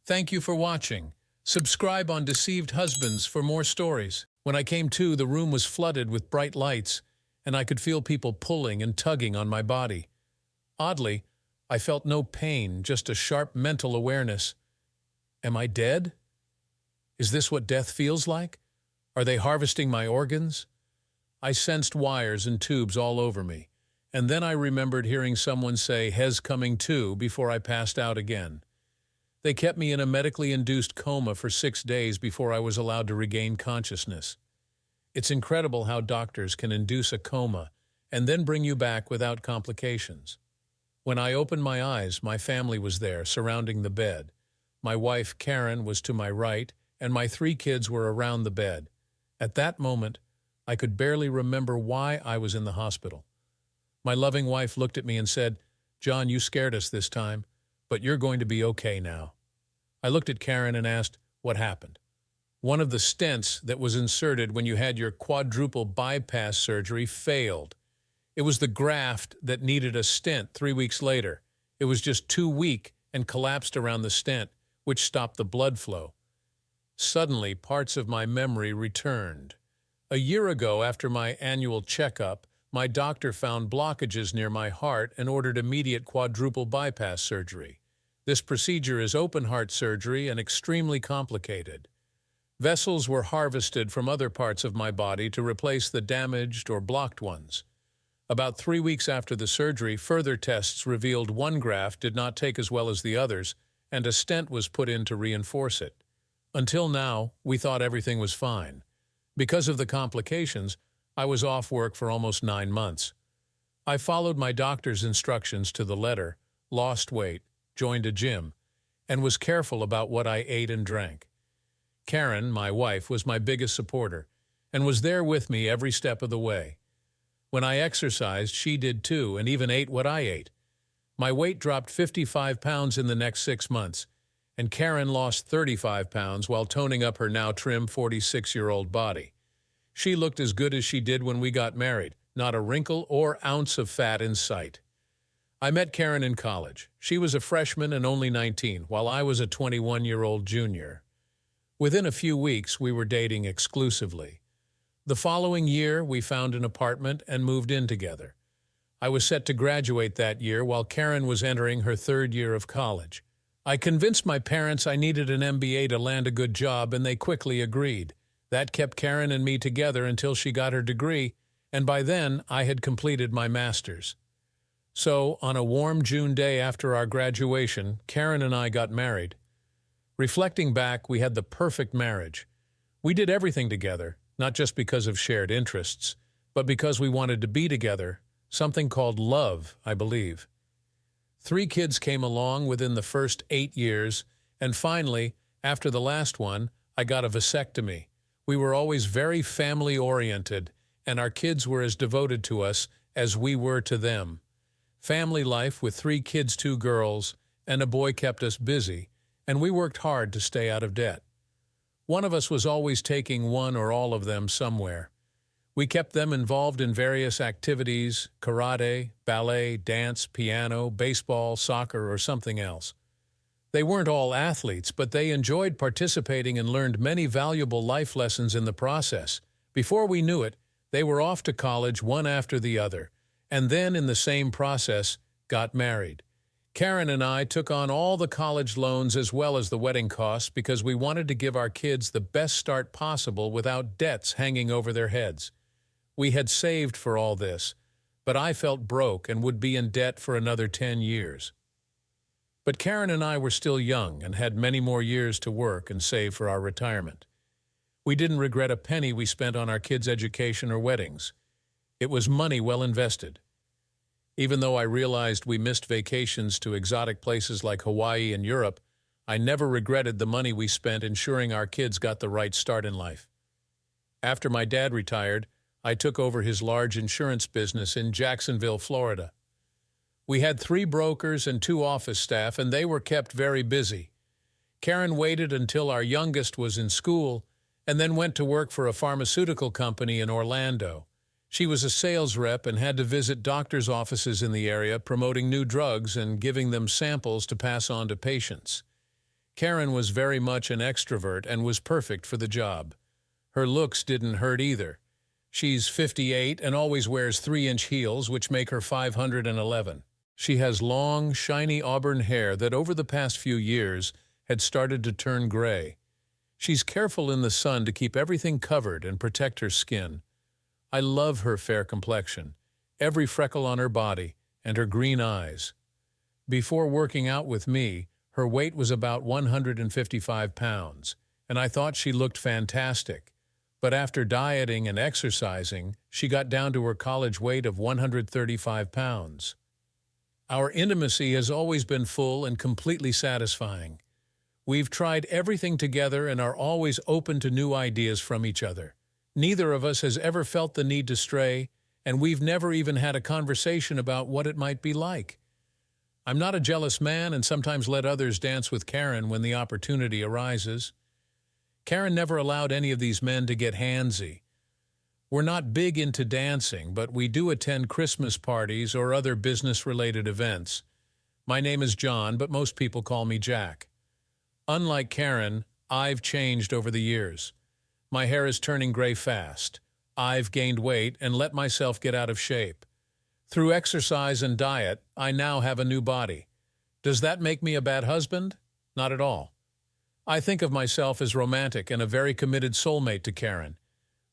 Thank you for watching. Subscribe on Deceived Husbands for more stories. When I came to, the room was flooded with bright lights, and I could feel people pulling and tugging on my body. Oddly, I felt no pain, just a sharp mental awareness. Am I dead? Is this what death feels like? Are they harvesting my organs? I sensed wires and tubes all over me, and then I remembered hearing someone say, "Hes coming to," before I passed out again. They kept me in a medically induced coma for 6 days before I was allowed to regain consciousness. It's incredible how doctors can induce a coma and then bring you back without complications. When I opened my eyes, my family was there, surrounding the bed. My wife, Karen, was to my right, and my 3 kids were around the bed. At that moment, I could barely remember why I was in the hospital. My loving wife looked at me and said, "John, you scared us this time, but you're going to be okay now." I looked at Karen and asked, "What happened?" "One of the stents that was inserted when you had your quadruple bypass surgery failed. It was the graft that needed a stent 3 weeks later. It was just too weak and collapsed around the stent, which stopped the blood flow." Suddenly, parts of my memory returned. A year ago, after my annual checkup, my doctor found blockages near my heart and ordered immediate quadruple bypass surgery. This procedure is open-heart surgery and extremely complicated. Vessels were harvested from other parts of my body to replace the damaged or blocked ones. About 3 weeks after the surgery, further tests revealed one graft did not take as well as the others, and a stent was put in to reinforce it. Until now, we thought everything was fine. Because of the complications, I was off work for almost 9 months. I followed my doctor's instructions to the letter, lost weight, joined a gym, and was careful about what I ate and drank. Karen, my wife, was my biggest supporter and was there with me every step of the way. When I exercised, she did too, and even ate what I ate. My weight dropped 55 pounds in the next 6 months, and Karen lost 35 pounds while toning up her now trim 46-year-old body. She looked as good as she did when we got married, not a wrinkle or ounce of fat in sight. I met Karen in college. She was a freshman and only 19, while I was a 21-year-old junior. Within a few weeks, we were dating exclusively. The following year, we found an apartment and moved in together. I was set to graduate that year while Karen was entering her 3rd year of college. I convinced my parents I needed an MBA to land a good job, and they quickly agreed. That kept Karen and me together until she got her degree, and by then I had completed my master's. So, on a warm June day after our graduation, Karen and I got married. Reflecting back, we had the perfect marriage. We did everything together, not just because of shared interests, but because we wanted to be together, something called love, I believe. 3 kids came along within the first 8 years, and finally, after the last one, I got a vasectomy. We were always very family-oriented, and our kids were as devoted to us as we were to them. Family life with 3 kids, 2 girls, and a boy kept us busy, and we worked hard to stay out of debt. One of us was always taking one or all of them somewhere. We kept them involved in various activities: karate, ballet, dance, piano, baseball, soccer, or something else. They weren't all athletes, but they enjoyed participating and learned many valuable life lessons in the process. Before we knew it, they were off to college one after the other, and then in the same process, got married. Karen and I took on all the college loans as well as the wedding costs because we wanted to give our kids the best start possible without debts hanging over their heads. We had saved for all this, but I felt broke and would be in debt for another 10 years. But Karen and I were still young and had many more years to work and save for our retirement. We didn't regret a penny we spent on our kids' education or weddings. It was money well invested. Even though I realized we missed vacations to exotic places like Hawaii and Europe, I never regretted the money we spent ensuring our kids got the right start in life. After my dad retired, I took over his large insurance business in Jacksonville, Florida. We had 3 brokers and 2 office staff, and they were kept very busy. Karen waited until our youngest was in school and then went to work for a pharmaceutical company in Orlando. She was a sales rep and had to visit doctors' offices in the area promoting new drugs and giving them samples to pass on to patients. Karen was very much an extrovert and was perfect for the job. Her looks didn't hurt either. She's 58 and always wears 3-inch heels, which make her 511. She has long, shiny auburn hair that over the past few years had started to turn gray. She's careful in the sun to keep everything covered and protect her skin. I love her fair complexion, every freckle on her body, and her green eyes. Before working out with me, her weight was about 155 pounds, and I thought she looked fantastic. But after dieting and exercising, she got down to her college weight of 135 pounds. Our intimacy has always been full and completely satisfying. We've tried everything together and are always open to new ideas from each other. Neither of us has ever felt the need to stray, and we've never even had a conversation about what it might be like. I'm not a jealous man and sometimes let others dance with Karen when the opportunity arises. Karen never allowed any of these men to get handsy. We're not big into dancing, but we do attend Christmas parties or other business-related events. My name is John, but most people call me Jack. Unlike Karen, I've changed over the years. My hair is turning gray fast. I've gained weight and let myself get out of shape. Through exercise and diet, I now have a new body. Does that make me a bad husband? Not at all. I think of myself as romantic and a very committed soulmate to Karen.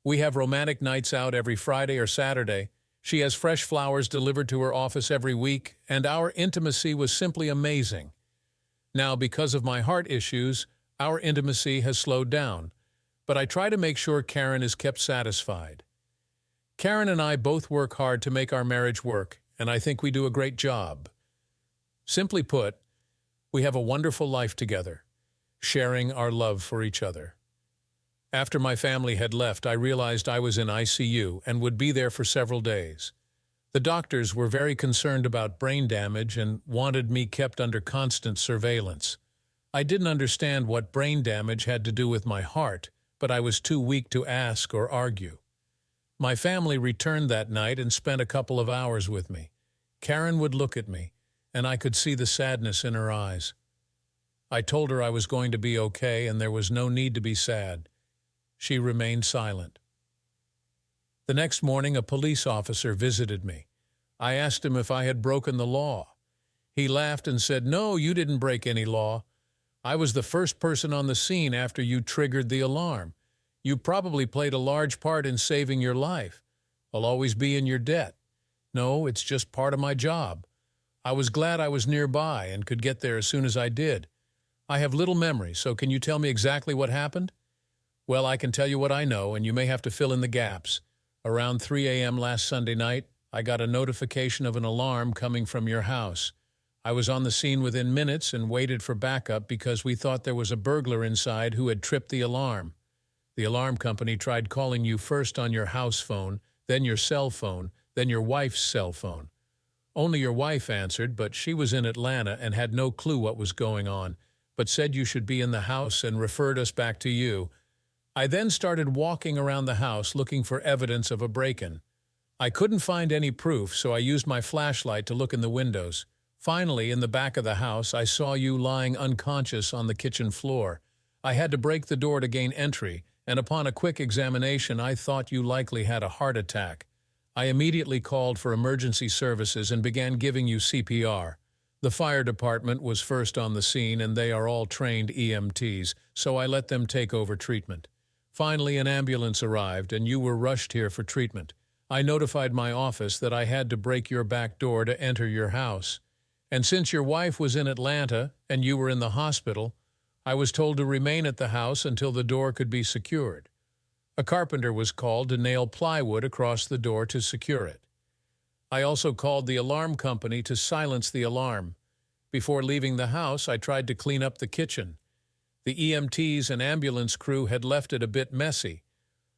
We have romantic nights out every Friday or Saturday. She has fresh flowers delivered to her office every week, and our intimacy was simply amazing. Now, because of my heart issues, our intimacy has slowed down, but I try to make sure Karen is kept satisfied. Karen and I both work hard to make our marriage work, and I think we do a great job. Simply put, we have a wonderful life together, sharing our love for each other. After my family had left, I realized I was in ICU and would be there for several days. The doctors were very concerned about brain damage and wanted me kept under constant surveillance. I didn't understand what brain damage had to do with my heart, but I was too weak to ask or argue. My family returned that night and spent a couple of hours with me. Karen would look at me, and I could see the sadness in her eyes. I told her I was going to be okay and there was no need to be sad. She remained silent. The next morning, a police officer visited me. I asked him if I had broken the law. He laughed and said, "No, you didn't break any law. I was the first person on the scene after you triggered the alarm. You probably played a large part in saving your life. I'll always be in your debt. No, it's just part of my job. I was glad I was nearby and could get there as soon as I did. I have little memory, so can you tell me exactly what happened?" Well, I can tell you what I know, and you may have to fill in the gaps. Around 3 a.m. last Sunday night, I got a notification of an alarm coming from your house. I was on the scene within minutes and waited for backup because we thought there was a burglar inside who had tripped the alarm. The alarm company tried calling you first on your house phone, then your cell phone, then your wife's cell phone. Only your wife answered, but she was in Atlanta and had no clue what was going on, but said you should be in the house and referred us back to you. I then started walking around the house looking for evidence of a break-in. I couldn't find any proof, so I used my flashlight to look in the windows. Finally, in the back of the house, I saw you lying unconscious on the kitchen floor. I had to break the door to gain entry, and upon a quick examination, I thought you likely had a heart attack. I immediately called for emergency services and began giving you CPR. The fire department was first on the scene, and they are all trained EMTs, so I let them take over treatment. Finally, an ambulance arrived, and you were rushed here for treatment. I notified my office that I had to break your back door to enter your house. And since your wife was in Atlanta and you were in the hospital, I was told to remain at the house until the door could be secured. A carpenter was called to nail plywood across the door to secure it. I also called the alarm company to silence the alarm. Before leaving the house, I tried to clean up the kitchen. The EMTs and ambulance crew had left it a bit messy.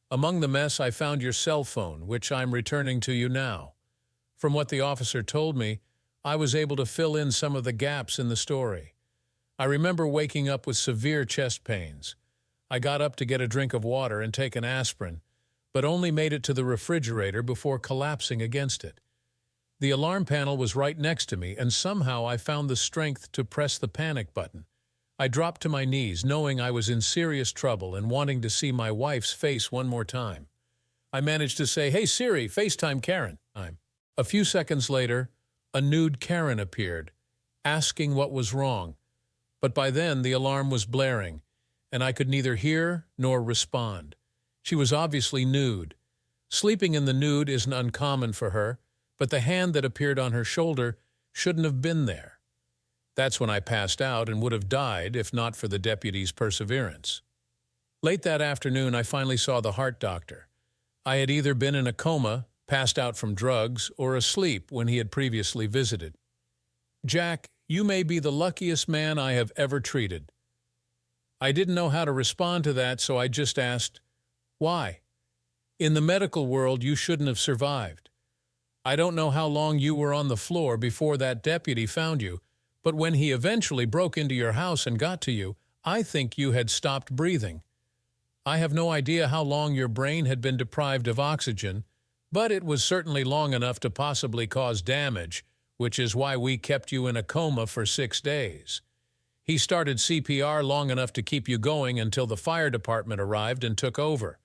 Among the mess, I found your cell phone, which I'm returning to you now. From what the officer told me, I was able to fill in some of the gaps in the story. I remember waking up with severe chest pains. I got up to get a drink of water and take an aspirin, but only made it to the refrigerator before collapsing against it. The alarm panel was right next to me, and somehow I found the strength to press the panic button. I dropped to my knees, knowing I was in serious trouble and wanting to see my wife's face one more time. I managed to say, "Hey Siri, FaceTime Karen." A few seconds later, a nude Karen appeared, asking what was wrong. But by then, the alarm was blaring, and I could neither hear nor respond. She was obviously nude. Sleeping in the nude isn't uncommon for her, but the hand that appeared on her shoulder shouldn't have been there. That's when I passed out and would have died if not for the deputy's perseverance. Late that afternoon, I finally saw the heart doctor. I had either been in a coma, passed out from drugs, or asleep when he had previously visited. "Jack, you may be the luckiest man I have ever treated." I didn't know how to respond to that, so I just asked, "Why? In the medical world, you shouldn't have survived. I don't know how long you were on the floor before that deputy found you, but when he eventually broke into your house and got to you, I think you had stopped breathing. I have no idea how long your brain had been deprived of oxygen, but it was certainly long enough to possibly cause damage, which is why we kept you in a coma for 6 days. He started CPR long enough to keep you going until the fire department arrived and took over.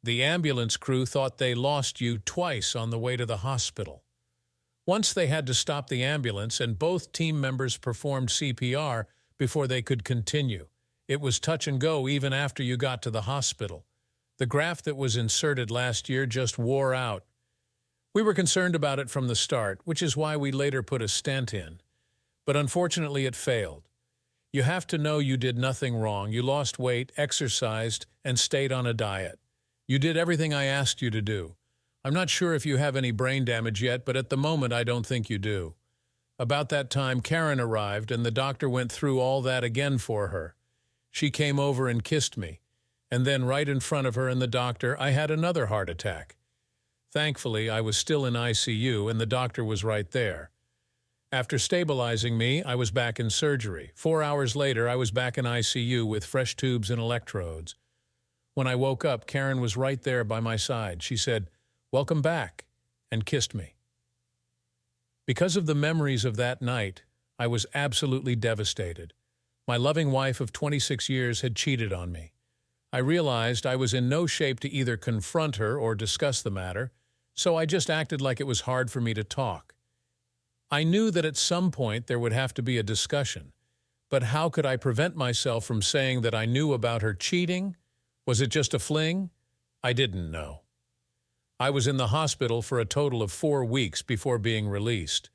The ambulance crew thought they lost you twice on the way to the hospital. Once they had to stop the ambulance and both team members performed CPR before they could continue. It was touch and go even after you got to the hospital. The graft that was inserted last year just wore out. We were concerned about it from the start, which is why we later put a stent in. But unfortunately it failed. You have to know you did nothing wrong. You lost weight, exercised, and stayed on a diet. You did everything I asked you to do. I'm not sure if you have any brain damage yet, but at the moment I don't think you do. About that time, Karen arrived, and the doctor went through all that again for her. She came over and kissed me, and then right in front of her and the doctor, I had another heart attack. Thankfully, I was still in ICU, and the doctor was right there. After stabilizing me, I was back in surgery. 4 hours later, I was back in ICU with fresh tubes and electrodes. When I woke up, Karen was right there by my side. She said, "Welcome back," and kissed me. Because of the memories of that night, I was absolutely devastated. My loving wife of 26 years had cheated on me. I realized I was in no shape to either confront her or discuss the matter, so I just acted like it was hard for me to talk. I knew that at some point there would have to be a discussion, but how could I prevent myself from saying that I knew about her cheating? Was it just a fling? I didn't know. I was in the hospital for a total of 4 weeks before being released.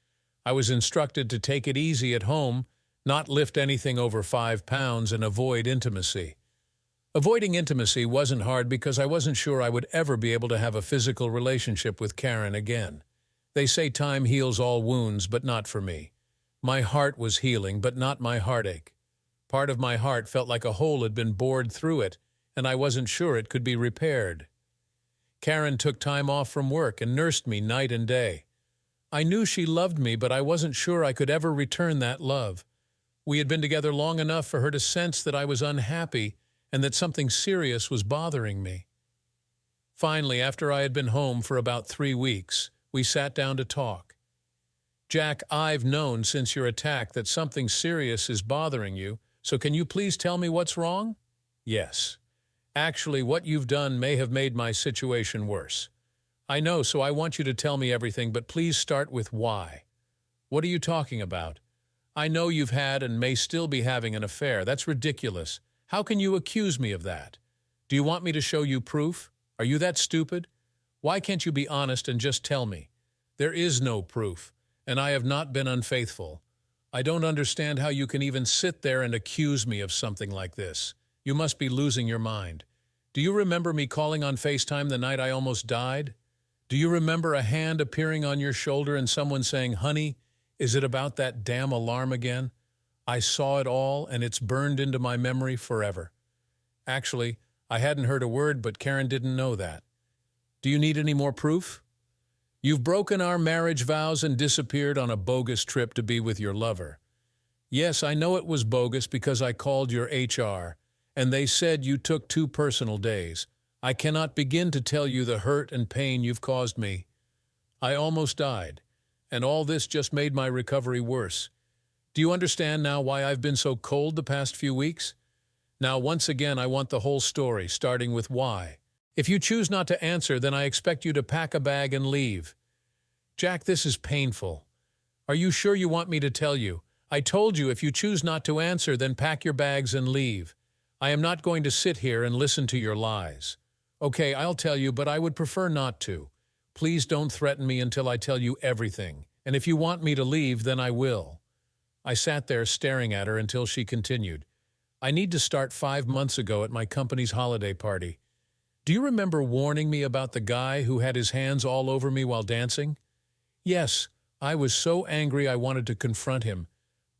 I was instructed to take it easy at home, not lift anything over 5 pounds, and avoid intimacy. Avoiding intimacy wasn't hard because I wasn't sure I would ever be able to have a physical relationship with Karen again. They say time heals all wounds, but not for me. My heart was healing, but not my heartache. Part of my heart felt like a hole had been bored through it, and I wasn't sure it could be repaired. Karen took time off from work and nursed me night and day. I knew she loved me, but I wasn't sure I could ever return that love. We had been together long enough for her to sense that I was unhappy and that something serious was bothering me. Finally, after I had been home for about 3 weeks, we sat down to talk. "Jack, I've known since your attack that something serious is bothering you, so can you please tell me what's wrong?" "Yes. Actually, what you've done may have made my situation worse." "I know, so I want you to tell me everything, but please start with why." "What are you talking about? I know you've had and may still be having an affair. That's ridiculous. How can you accuse me of that? Do you want me to show you proof? Are you that stupid? Why can't you be honest and just tell me?" "There is no proof, and I have not been unfaithful. I don't understand how you can even sit there and accuse me of something like this. You must be losing your mind. Do you remember me calling on FaceTime the night I almost died? Do you remember a hand appearing on your shoulder and someone saying, 'Honey, is it about that damn alarm again?' I saw it all, and it's burned into my memory forever." Actually, I hadn't heard a word, but Karen didn't know that. "Do you need any more proof?" "You've broken our marriage vows and disappeared on a bogus trip to be with your lover." "Yes, I know it was bogus because I called your HR, and they said you took 2 personal days. I cannot begin to tell you the hurt and pain you've caused me. I almost died, and all this just made my recovery worse. Do you understand now why I've been so cold the past few weeks? Now, once again, I want the whole story, starting with why. If you choose not to answer, then I expect you to pack a bag and leave. Jack, this is painful. Are you sure you want me to tell you? I told you if you choose not to answer, then pack your bags and leave. I am not going to sit here and listen to your lies. Okay, I'll tell you, but I would prefer not to. Please don't threaten me until I tell you everything, and if you want me to leave, then I will. I sat there staring at her until she continued. I need to start 5 months ago at my company's holiday party. Do you remember warning me about the guy who had his hands all over me while dancing? Yes, I was so angry I wanted to confront him.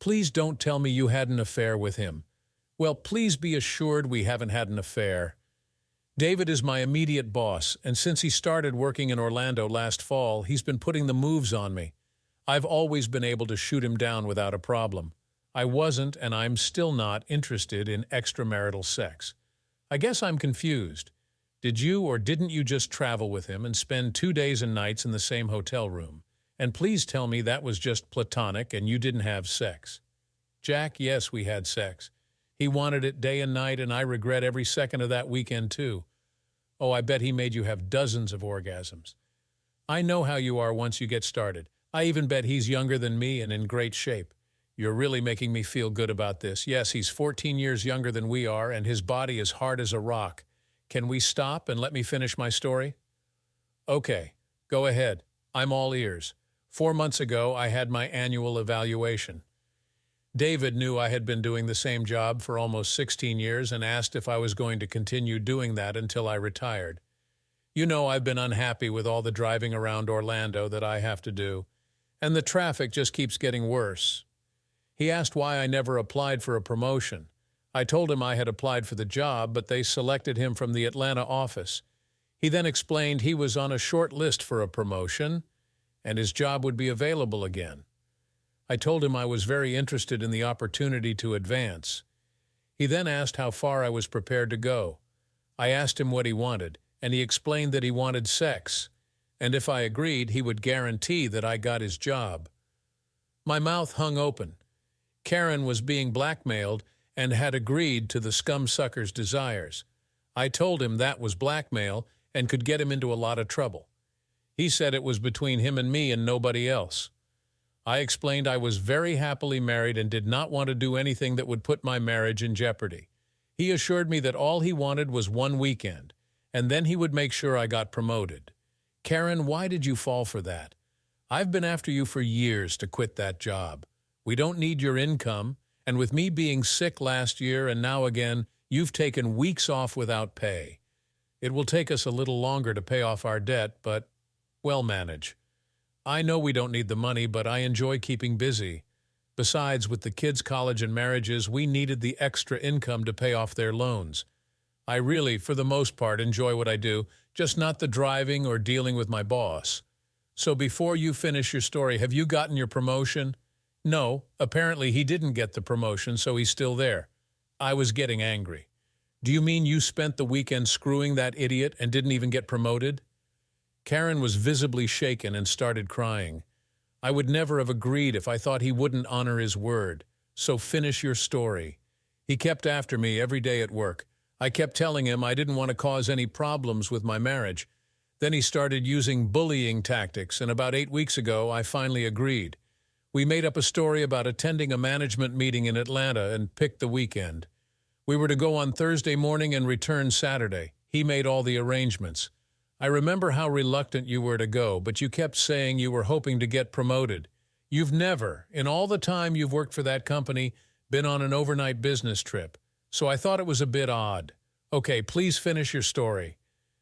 Please don't tell me you had an affair with him. Well, please be assured we haven't had an affair. David is my immediate boss, and since he started working in Orlando last fall, he's been putting the moves on me. I've always been able to shoot him down without a problem. I wasn't, and I'm still not, interested in extramarital sex. I guess I'm confused. Did you or didn't you just travel with him and spend 2 days and nights in the same hotel room? And please tell me that was just platonic and you didn't have sex. Jack, yes, we had sex. He wanted it day and night, and I regret every second of that weekend, too. Oh, I bet he made you have dozens of orgasms. I know how you are once you get started. I even bet he's younger than me and in great shape. You're really making me feel good about this. Yes, he's 14 years younger than we are, and his body is hard as a rock. Can we stop and let me finish my story? Okay, go ahead. I'm all ears. 4 months ago, I had my annual evaluation. David knew I had been doing the same job for almost 16 years and asked if I was going to continue doing that until I retired. You know, I've been unhappy with all the driving around Orlando that I have to do, and the traffic just keeps getting worse. He asked why I never applied for a promotion. I told him I had applied for the job, but they selected him from the Atlanta office. He then explained he was on a short list for a promotion, and his job would be available again. I told him I was very interested in the opportunity to advance. He then asked how far I was prepared to go. I asked him what he wanted, and he explained that he wanted sex, and if I agreed, he would guarantee that I got his job. My mouth hung open. Karen was being blackmailed and had agreed to the scumsucker's desires. I told him that was blackmail and could get him into a lot of trouble. He said it was between him and me and nobody else. I explained I was very happily married and did not want to do anything that would put my marriage in jeopardy. He assured me that all he wanted was 1 weekend, and then he would make sure I got promoted. Karen, why did you fall for that? I've been after you for years to quit that job. We don't need your income, and with me being sick last year and now again, you've taken weeks off without pay. It will take us a little longer to pay off our debt, but we'll manage. I know we don't need the money, but I enjoy keeping busy. Besides, with the kids' college and marriages, we needed the extra income to pay off their loans. I really, for the most part, enjoy what I do, just not the driving or dealing with my boss. So before you finish your story, have you gotten your promotion? No, apparently he didn't get the promotion, so he's still there. I was getting angry. Do you mean you spent the weekend screwing that idiot and didn't even get promoted? Karen was visibly shaken and started crying. I would never have agreed if I thought he wouldn't honor his word. So finish your story. He kept after me every day at work. I kept telling him I didn't want to cause any problems with my marriage. Then he started using bullying tactics, and about 8 weeks ago, I finally agreed. We made up a story about attending a management meeting in Atlanta and picked the weekend. We were to go on Thursday morning and return Saturday. He made all the arrangements. I remember how reluctant you were to go, but you kept saying you were hoping to get promoted. You've never, in all the time you've worked for that company, been on an overnight business trip. So I thought it was a bit odd. Okay, please finish your story.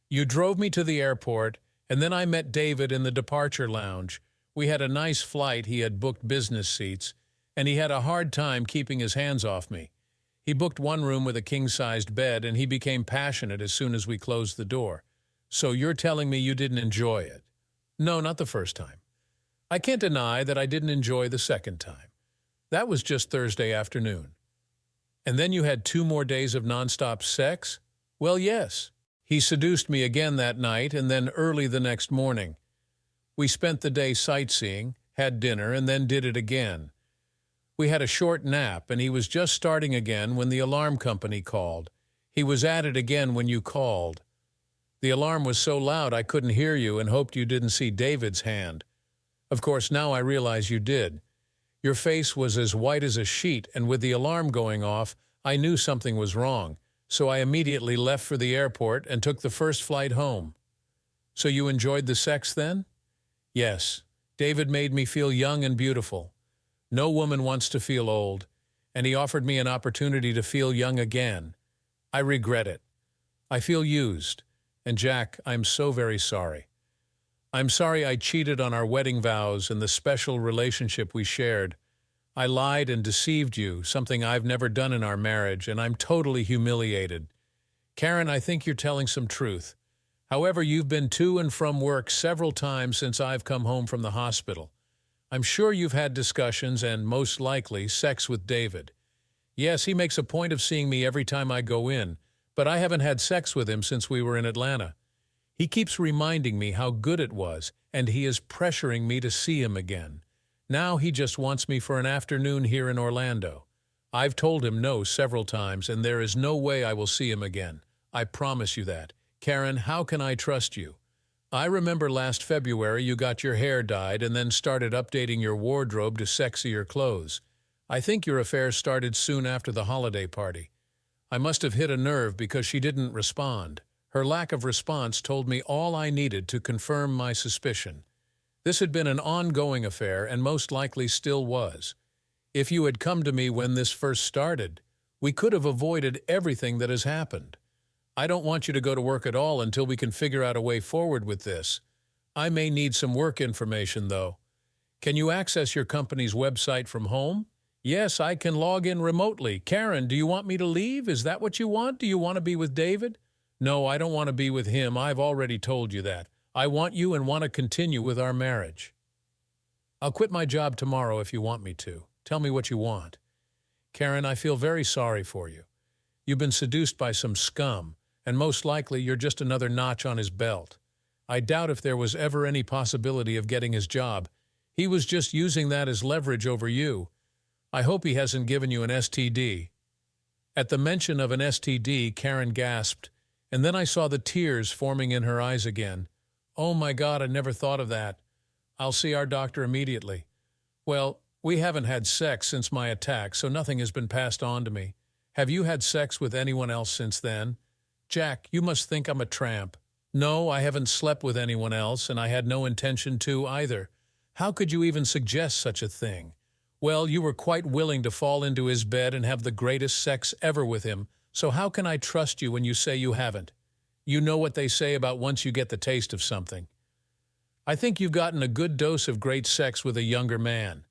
You drove me to the airport, and then I met David in the departure lounge. We had a nice flight, he had booked business seats, and he had a hard time keeping his hands off me. He booked one room with a king-sized bed, and he became passionate as soon as we closed the door. So you're telling me you didn't enjoy it? No, not the first time. I can't deny that I didn't enjoy the second time. That was just Thursday afternoon. And then you had 2 more days of nonstop sex? Well, yes. He seduced me again that night and then early the next morning. We spent the day sightseeing, had dinner, and then did it again. We had a short nap, and he was just starting again when the alarm company called. He was at it again when you called. The alarm was so loud I couldn't hear you and hoped you didn't see David's hand. Of course, now I realize you did. Your face was as white as a sheet, and with the alarm going off, I knew something was wrong, so I immediately left for the airport and took the first flight home. So you enjoyed the sex then? Yes. David made me feel young and beautiful. No woman wants to feel old, and he offered me an opportunity to feel young again. I regret it. I feel used. And Jack, I'm so very sorry. I'm sorry I cheated on our wedding vows and the special relationship we shared. I lied and deceived you, something I've never done in our marriage, and I'm totally humiliated. Karen, I think you're telling some truth. However, you've been to and from work several times since I've come home from the hospital. I'm sure you've had discussions and, most likely, sex with David. Yes, he makes a point of seeing me every time I go in, but I haven't had sex with him since we were in Atlanta. He keeps reminding me how good it was, and he is pressuring me to see him again. Now he just wants me for an afternoon here in Orlando. I've told him no several times, and there is no way I will see him again. I promise you that. Karen, how can I trust you? I remember last February you got your hair dyed and then started updating your wardrobe to sexier clothes. I think your affair started soon after the holiday party. I must have hit a nerve because she didn't respond. Her lack of response told me all I needed to confirm my suspicion. This had been an ongoing affair and most likely still was. If you had come to me when this first started, we could have avoided everything that has happened. I don't want you to go to work at all until we can figure out a way forward with this. I may need some work information, though. Can you access your company's website from home? Yes, I can log in remotely. Karen, do you want me to leave? Is that what you want? Do you want to be with David? No, I don't want to be with him. I've already told you that. I want you and want to continue with our marriage. I'll quit my job tomorrow if you want me to. Tell me what you want. Karen, I feel very sorry for you. You've been seduced by some scum, and most likely you're just another notch on his belt. I doubt if there was ever any possibility of getting his job. He was just using that as leverage over you. I hope he hasn't given you an STD. At the mention of an STD, Karen gasped, and then I saw the tears forming in her eyes again. Oh my God, I never thought of that. I'll see our doctor immediately. Well, we haven't had sex since my attack, so nothing has been passed on to me. Have you had sex with anyone else since then? Jack, you must think I'm a tramp. No, I haven't slept with anyone else, and I had no intention to either. How could you even suggest such a thing? Well, you were quite willing to fall into his bed and have the greatest sex ever with him, so how can I trust you when you say you haven't? You know what they say about once you get the taste of something. I think you've gotten a good dose of great sex with a younger man.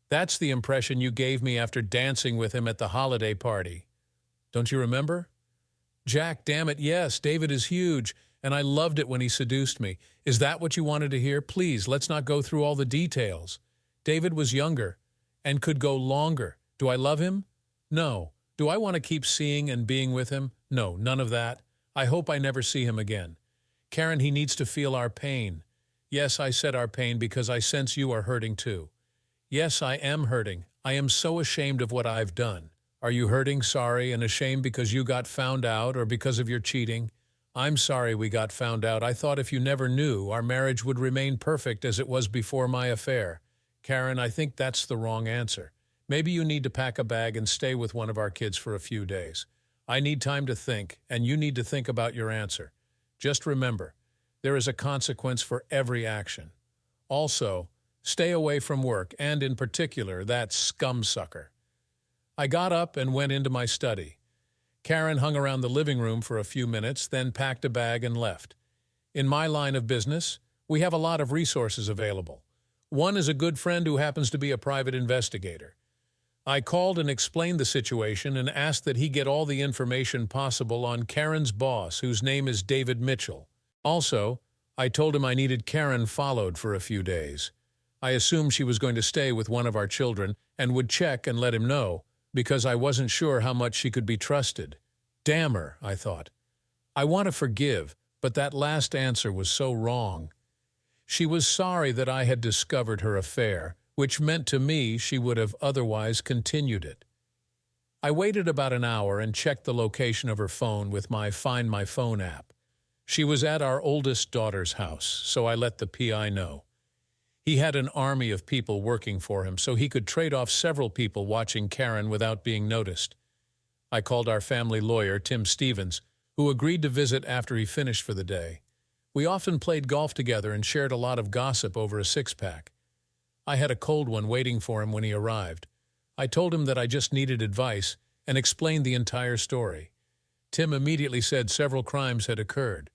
That's the impression you gave me after dancing with him at the holiday party. Don't you remember? Jack, damn it, yes, David is huge, and I loved it when he seduced me. Is that what you wanted to hear? Please, let's not go through all the details. David was younger and could go longer. Do I love him? No. Do I want to keep seeing and being with him? No, none of that. I hope I never see him again. Karen, he needs to feel our pain. Yes, I said our pain because I sense you are hurting too. Yes, I am hurting. I am so ashamed of what I've done. Are you hurting, sorry, and ashamed because you got found out or because of your cheating? I'm sorry we got found out. I thought if you never knew, our marriage would remain perfect as it was before my affair. Karen, I think that's the wrong answer. Maybe you need to pack a bag and stay with one of our kids for a few days. I need time to think, and you need to think about your answer. Just remember, there is a consequence for every action. Also, stay away from work, and in particular, that scumsucker. I got up and went into my study. Karen hung around the living room for a few minutes, then packed a bag and left. In my line of business, we have a lot of resources available. One is a good friend who happens to be a private investigator. I called and explained the situation and asked that he get all the information possible on Karen's boss, whose name is David Mitchell. Also, I told him I needed Karen followed for a few days. I assumed she was going to stay with one of our children and would check and let him know, because I wasn't sure how much she could be trusted. Damn her, I thought. I want to forgive, but that last answer was so wrong. She was sorry that I had discovered her affair, which meant to me she would have otherwise continued it. I waited about an hour and checked the location of her phone with my Find My Phone app. She was at our oldest daughter's house, so I let the PI know. He had an army of people working for him, so he could trade off several people watching Karen without being noticed. I called our family lawyer, Tim Stevens, who agreed to visit after he finished for the day. We often played golf together and shared a lot of gossip over a six-pack. I had a cold one waiting for him when he arrived. I told him that I just needed advice and explained the entire story. Tim immediately said several crimes had occurred.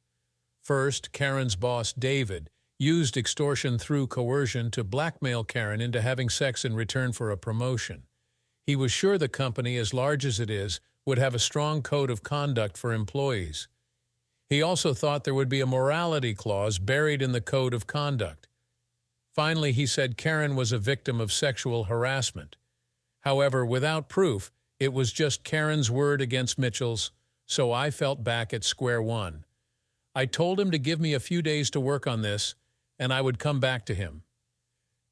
First, Karen's boss, David, used extortion through coercion to blackmail Karen into having sex in return for a promotion. He was sure the company, as large as it is, would have a strong code of conduct for employees. He also thought there would be a morality clause buried in the code of conduct. Finally, he said Karen was a victim of sexual harassment. However, without proof, it was just Karen's word against Mitchell's, so I felt back at square one. I told him to give me a few days to work on this, and I would come back to him.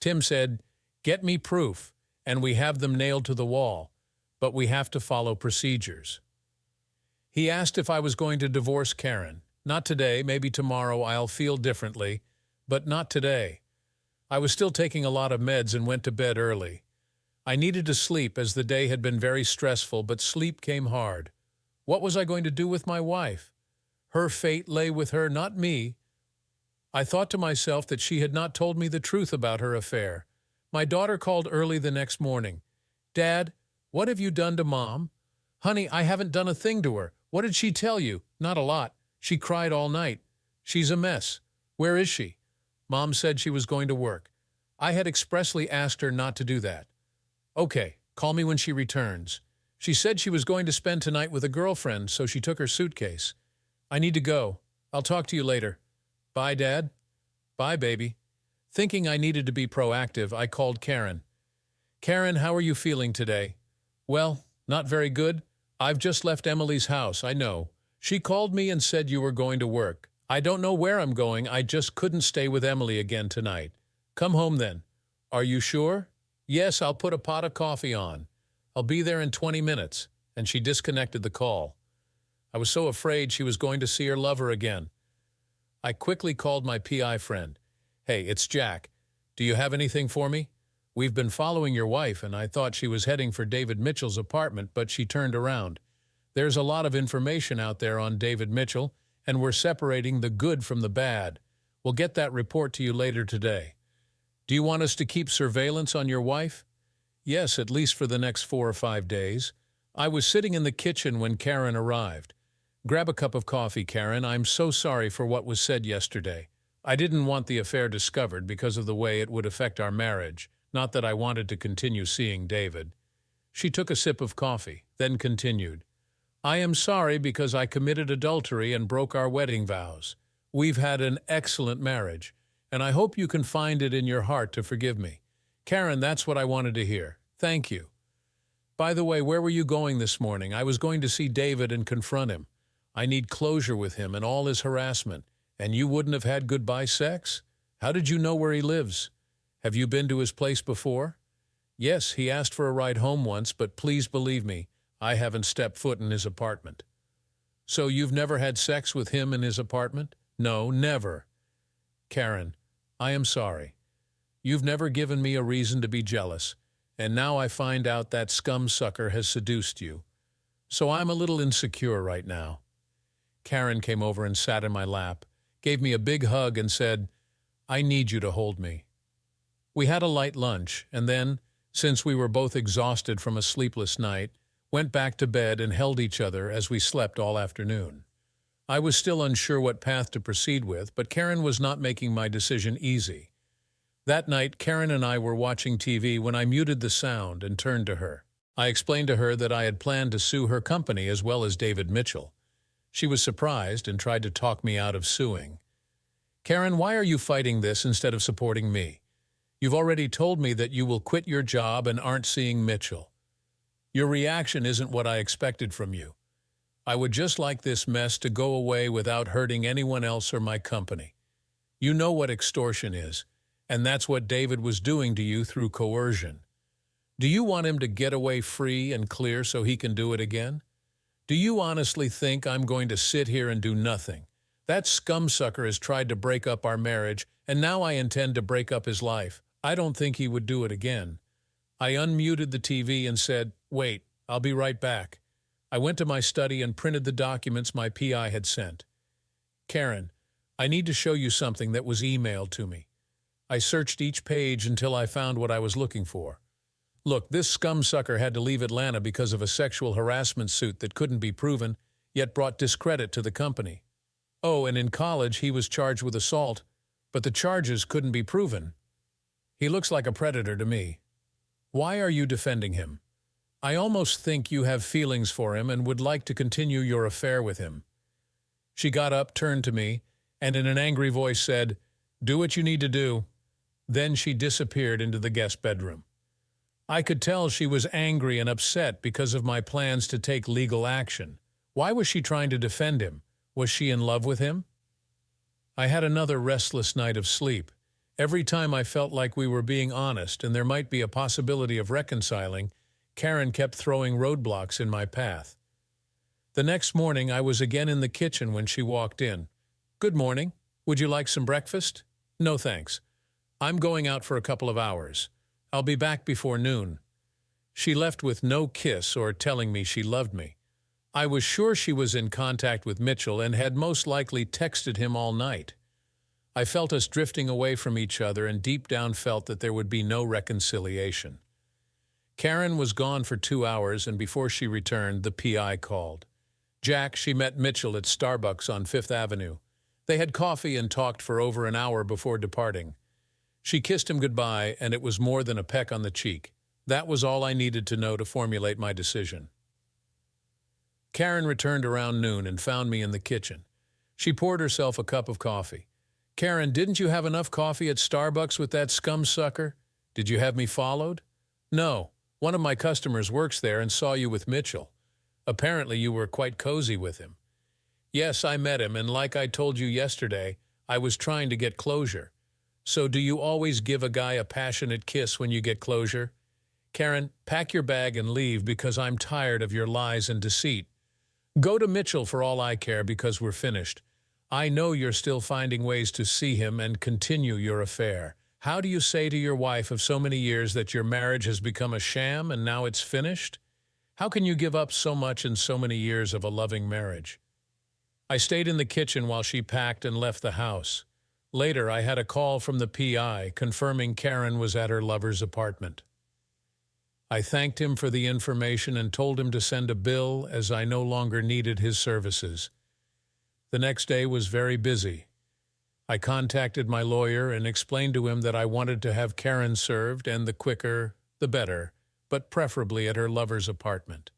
Tim said, "Get me proof, and we have them nailed to the wall, but we have to follow procedures." He asked if I was going to divorce Karen. Not today, maybe tomorrow I'll feel differently, but not today. I was still taking a lot of meds and went to bed early. I needed to sleep as the day had been very stressful, but sleep came hard. What was I going to do with my wife? Her fate lay with her, not me. I thought to myself that she had not told me the truth about her affair. My daughter called early the next morning. "Dad, what have you done to Mom?" "Honey, I haven't done a thing to her. What did she tell you?" "Not a lot. She cried all night. She's a mess. Where is she?" "Mom said she was going to work. I had expressly asked her not to do that." "Okay, call me when she returns. She said she was going to spend tonight with a girlfriend, so she took her suitcase. I need to go. I'll talk to you later." "Bye, Dad." "Bye, baby." Thinking I needed to be proactive, I called Karen. "Karen, how are you feeling today?" "Well, not very good. I've just left Emily's house, I know. She called me and said you were going to work. I don't know where I'm going, I just couldn't stay with Emily again tonight." "Come home then." "Are you sure?" "Yes, I'll put a pot of coffee on. I'll be there in 20 minutes." And she disconnected the call. I was so afraid she was going to see her lover again. I quickly called my PI friend. "Hey, it's Jack. Do you have anything for me? We've been following your wife, and I thought she was heading for David Mitchell's apartment, but she turned around. There's a lot of information out there on David Mitchell, and we're separating the good from the bad. We'll get that report to you later today. Do you want us to keep surveillance on your wife?" "Yes, at least for the next 4 or 5 days. I was sitting in the kitchen when Karen arrived. Grab a cup of coffee, Karen. I'm so sorry for what was said yesterday. I didn't want the affair discovered because of the way it would affect our marriage, not that I wanted to continue seeing David." She took a sip of coffee, then continued. "I am sorry because I committed adultery and broke our wedding vows. We've had an excellent marriage, and I hope you can find it in your heart to forgive me." "Karen, that's what I wanted to hear. Thank you. By the way, where were you going this morning?" "I was going to see David and confront him. I need closure with him and all his harassment. And you wouldn't have had goodbye sex? How did you know where he lives? Have you been to his place before?" "Yes, he asked for a ride home once, but please believe me, I haven't stepped foot in his apartment." "So you've never had sex with him in his apartment?" "No, never." "Karen, I am sorry. You've never given me a reason to be jealous, and now I find out that scum sucker has seduced you. So I'm a little insecure right now." Karen came over and sat in my lap, gave me a big hug and said, "I need you to hold me." We had a light lunch, and then, since we were both exhausted from a sleepless night, went back to bed and held each other as we slept all afternoon. I was still unsure what path to proceed with, but Karen was not making my decision easy. That night, Karen and I were watching TV when I muted the sound and turned to her. I explained to her that I had planned to sue her company as well as David Mitchell. She was surprised and tried to talk me out of suing. "Karen, why are you fighting this instead of supporting me? You've already told me that you will quit your job and aren't seeing Mitchell. Your reaction isn't what I expected from you. I would just like this mess to go away without hurting anyone else or my company. You know what extortion is, And that's what David was doing to you through coercion. Do you want him to get away free and clear so he can do it again? Do you honestly think I'm going to sit here and do nothing? That scumsucker has tried to break up our marriage, and now I intend to break up his life. I don't think he would do it again. I unmuted the TV and said, "Wait, I'll be right back." I went to my study and printed the documents my PI had sent. "Karen, I need to show you something that was emailed to me." I searched each page until I found what I was looking for. Look, this scumsucker had to leave Atlanta because of a sexual harassment suit that couldn't be proven, yet brought discredit to the company. Oh, and in college he was charged with assault, but the charges couldn't be proven. He looks like a predator to me. Why are you defending him? I almost think you have feelings for him and would like to continue your affair with him. She got up, turned to me, and in an angry voice said, "Do what you need to do." Then she disappeared into the guest bedroom. I could tell she was angry and upset because of my plans to take legal action. Why was she trying to defend him? Was she in love with him? I had another restless night of sleep. Every time I felt like we were being honest and there might be a possibility of reconciling, Karen kept throwing roadblocks in my path. The next morning, I was again in the kitchen when she walked in. "Good morning. Would you like some breakfast?" "No, thanks. I'm going out for a couple of hours. I'll be back before noon." She left with no kiss or telling me she loved me. I was sure she was in contact with Mitchell and had most likely texted him all night. I felt us drifting away from each other and deep down felt that there would be no reconciliation. Karen was gone for 2 hours, and before she returned, the PI called. Jack, she met Mitchell at Starbucks on 5th Avenue. They had coffee and talked for over an hour before departing. She kissed him goodbye, and it was more than a peck on the cheek. That was all I needed to know to formulate my decision. Karen returned around noon and found me in the kitchen. She poured herself a cup of coffee. "Karen, didn't you have enough coffee at Starbucks with that scumsucker? Did you have me followed?" "No. One of my customers works there and saw you with Mitchell. Apparently you were quite cozy with him." "Yes, I met him, and like I told you yesterday, I was trying to get closure." "So do you always give a guy a passionate kiss when you get closure?" "Karen, pack your bag and leave because I'm tired of your lies and deceit. Go to Mitchell for all I care because we're finished. I know you're still finding ways to see him and continue your affair. How do you say to your wife of so many years that your marriage has become a sham and now it's finished? How can you give up so much in so many years of a loving marriage?" I stayed in the kitchen while she packed and left the house. Later, I had a call from the PI confirming Karen was at her lover's apartment. I thanked him for the information and told him to send a bill as I no longer needed his services. The next day was very busy. I contacted my lawyer and explained to him that I wanted to have Karen served, and the quicker, the better, but preferably at her lover's apartment.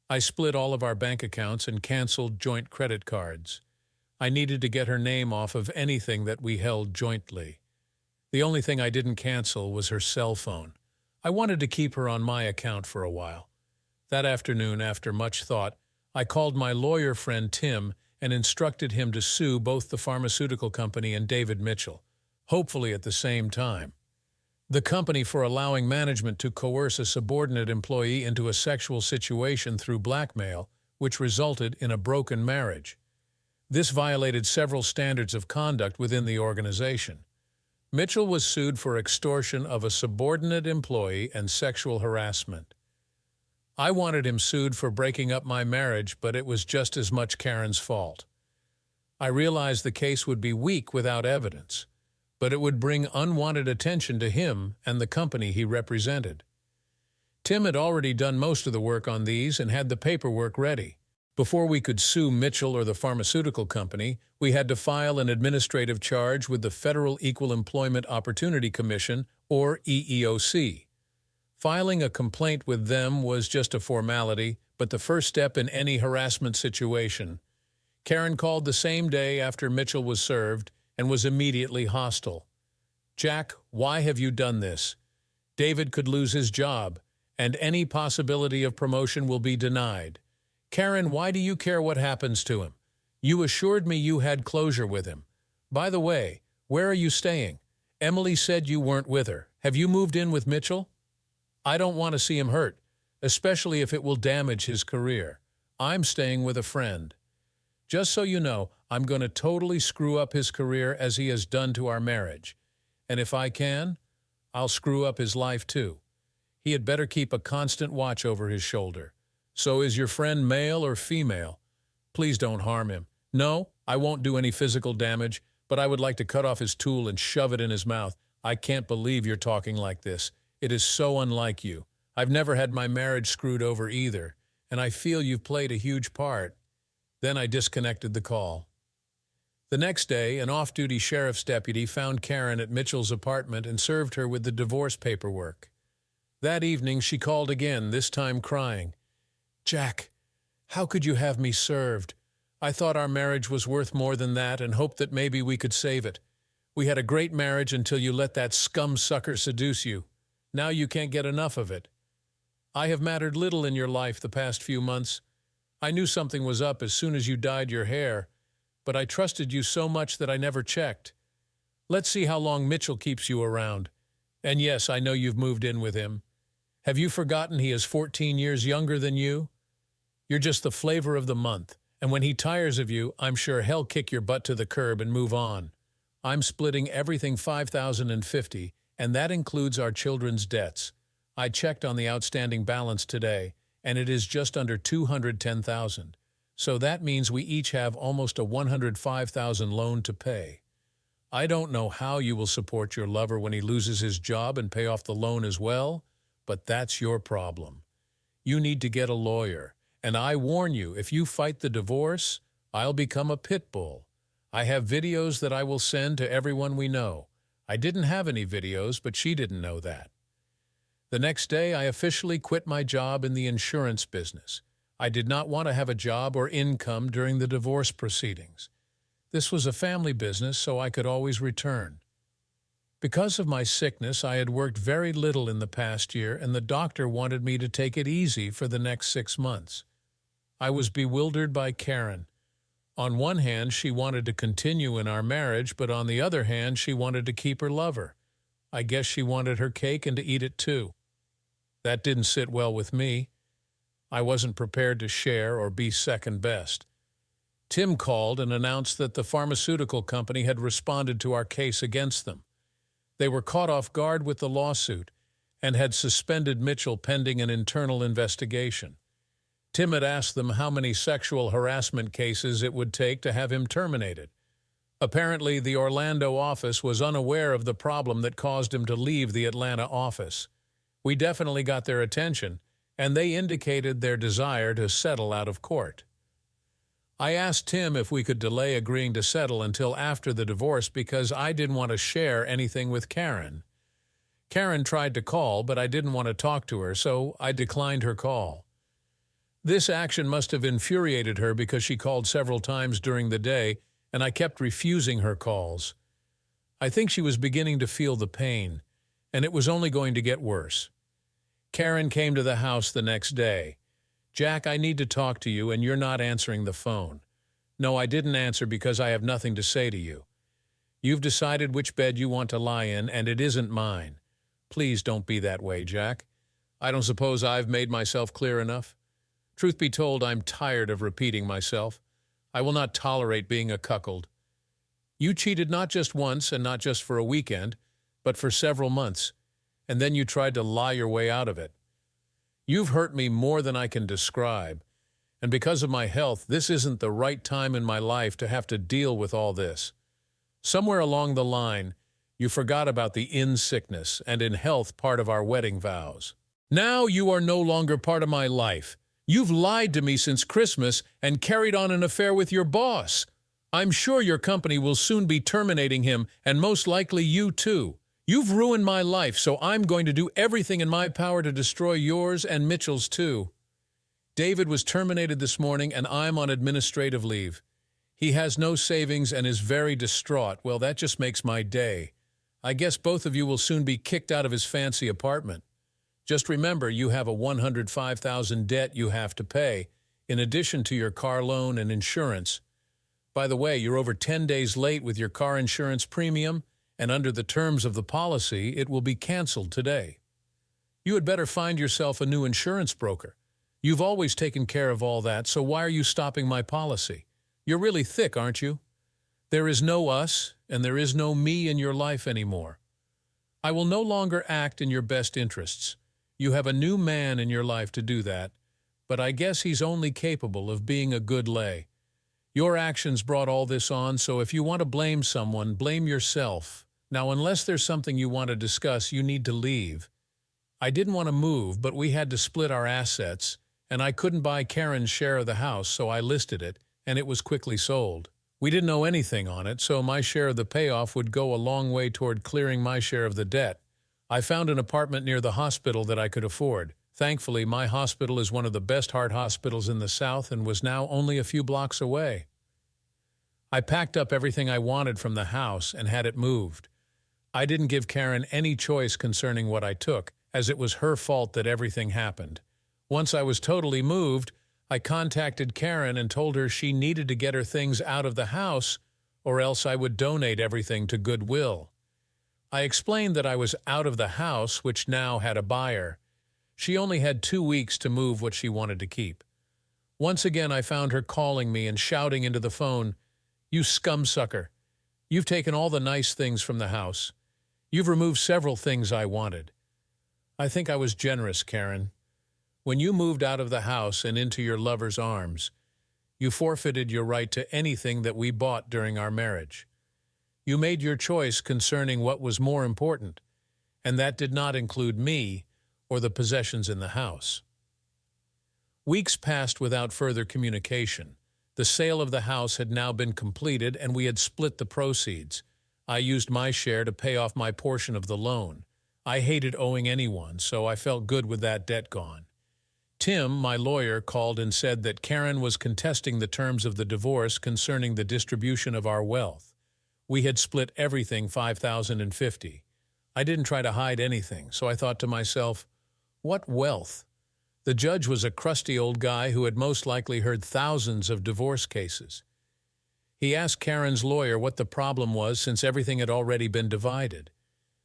I split all of our bank accounts and canceled joint credit cards. I needed to get her name off of anything that we held jointly. The only thing I didn't cancel was her cell phone. I wanted to keep her on my account for a while. That afternoon, after much thought, I called my lawyer friend Tim and instructed him to sue both the pharmaceutical company and David Mitchell, hopefully at the same time. The company for allowing management to coerce a subordinate employee into a sexual situation through blackmail, which resulted in a broken marriage. This violated several standards of conduct within the organization. Mitchell was sued for extortion of a subordinate employee and sexual harassment. I wanted him sued for breaking up my marriage, but it was just as much Karen's fault. I realized the case would be weak without evidence, but it would bring unwanted attention to him and the company he represented. Tim had already done most of the work on these and had the paperwork ready. Before we could sue Mitchell or the pharmaceutical company, we had to file an administrative charge with the Federal Equal Employment Opportunity Commission, or EEOC. Filing a complaint with them was just a formality, but the first step in any harassment situation. Karen called the same day after Mitchell was served and was immediately hostile. "Jack, why have you done this? David could lose his job, and any possibility of promotion will be denied. Karen, why do you care what happens to him? You assured me you had closure with him. By the way, where are you staying? Emily said you weren't with her. Have you moved in with Mitchell? I don't want to see him hurt, especially if it will damage his career. I'm staying with a friend. Just so you know, I'm going to totally screw up his career as he has done to our marriage. And if I can, I'll screw up his life too. He had better keep a constant watch over his shoulder. So is your friend male or female? Please don't harm him. No, I won't do any physical damage, but I would like to cut off his tool and shove it in his mouth. I can't believe you're talking like this. It is so unlike you. I've never had my marriage screwed over either, and I feel you've played a huge part. Then I disconnected the call. The next day, an off-duty sheriff's deputy found Karen at Mitchell's apartment and served her with the divorce paperwork. That evening, she called again, this time crying. Jack, how could you have me served? I thought our marriage was worth more than that and hoped that maybe we could save it. We had a great marriage until you let that scum sucker seduce you. Now you can't get enough of it. I have mattered little in your life the past few months. I knew something was up as soon as you dyed your hair, but I trusted you so much that I never checked. Let's see how long Mitchell keeps you around. And yes, I know you've moved in with him. Have you forgotten he is 14 years younger than you? You're just the flavor of the month, and when he tires of you, I'm sure he'll kick your butt to the curb and move on. I'm splitting everything $5,050, and that includes our children's debts. I checked on the outstanding balance today, and it is just under $210,000. So that means we each have almost a $105,000 loan to pay. I don't know how you will support your lover when he loses his job and pay off the loan as well, but that's your problem. You need to get a lawyer, and I warn you, if you fight the divorce, I'll become a pit bull. I have videos that I will send to everyone we know. I didn't have any videos, but she didn't know that. The next day, I officially quit my job in the insurance business. I did not want to have a job or income during the divorce proceedings. This was a family business, so I could always return. Because of my sickness, I had worked very little in the past year, and the doctor wanted me to take it easy for the next 6 months. I was bewildered by Karen. On one hand, she wanted to continue in our marriage, but on the other hand, she wanted to keep her lover. I guess she wanted her cake and to eat it too. That didn't sit well with me. I wasn't prepared to share or be second best. Tim called and announced that the pharmaceutical company had responded to our case against them. They were caught off guard with the lawsuit and had suspended Mitchell pending an internal investigation. Tim had asked them how many sexual harassment cases it would take to have him terminated. Apparently, the Orlando office was unaware of the problem that caused him to leave the Atlanta office. We definitely got their attention, and they indicated their desire to settle out of court. I asked Tim if we could delay agreeing to settle until after the divorce because I didn't want to share anything with Karen. Karen tried to call, but I didn't want to talk to her, so I declined her call. This action must have infuriated her because she called several times during the day, and I kept refusing her calls. I think she was beginning to feel the pain, and it was only going to get worse. Karen came to the house the next day. Jack, I need to talk to you, and you're not answering the phone. No, I didn't answer because I have nothing to say to you. You've decided which bed you want to lie in, and it isn't mine. Please don't be that way, Jack. I don't suppose I've made myself clear enough. Truth be told, I'm tired of repeating myself. I will not tolerate being a cuckold. You cheated not just once and not just for a weekend, but for several months, and then you tried to lie your way out of it. You've hurt me more than I can describe, and because of my health, this isn't the right time in my life to have to deal with all this. Somewhere along the line, you forgot about the in sickness and in health part of our wedding vows. Now you are no longer part of my life. You've lied to me since Christmas and carried on an affair with your boss. I'm sure your company will soon be terminating him, and most likely you too. You've ruined my life, so I'm going to do everything in my power to destroy yours and Mitchell's too. David was terminated this morning, and I'm on administrative leave. He has no savings and is very distraught. Well, that just makes my day. I guess both of you will soon be kicked out of his fancy apartment. Just remember, you have a $105,000 debt you have to pay, in addition to your car loan and insurance. By the way, you're over 10 days late with your car insurance premium, and under the terms of the policy, it will be canceled today. You had better find yourself a new insurance broker. You've always taken care of all that, so why are you stopping my policy? You're really thick, aren't you? There is no us, and there is no me in your life anymore. I will no longer act in your best interests. You have a new man in your life to do that, but I guess he's only capable of being a good lay. Your actions brought all this on, so if you want to blame someone, blame yourself. Now, unless there's something you want to discuss, you need to leave. I didn't want to move, but we had to split our assets, and I couldn't buy Karen's share of the house, so I listed it, and it was quickly sold. We didn't know anything on it, so my share of the payoff would go a long way toward clearing my share of the debt. I found an apartment near the hospital that I could afford. Thankfully, my hospital is one of the best heart hospitals in the South and was now only a few blocks away. I packed up everything I wanted from the house and had it moved. I didn't give Karen any choice concerning what I took, as it was her fault that everything happened. Once I was totally moved, I contacted Karen and told her she needed to get her things out of the house, or else I would donate everything to Goodwill. I explained that I was out of the house, which now had a buyer. She only had 2 weeks to move what she wanted to keep. Once again, I found her calling me and shouting into the phone, "You scumsucker! You've taken all the nice things from the house. You've removed several things I wanted." I think I was generous, Karen. When you moved out of the house and into your lover's arms, you forfeited your right to anything that we bought during our marriage. You made your choice concerning what was more important, and that did not include me or the possessions in the house. Weeks passed without further communication. The sale of the house had now been completed, and we had split the proceeds. I used my share to pay off my portion of the loan. I hated owing anyone, so I felt good with that debt gone. Tim, my lawyer, called and said that Karen was contesting the terms of the divorce concerning the distribution of our wealth. We had split everything 5,050. I didn't try to hide anything, so I thought to myself, what wealth? The judge was a crusty old guy who had most likely heard thousands of divorce cases. He asked Karen's lawyer what the problem was since everything had already been divided.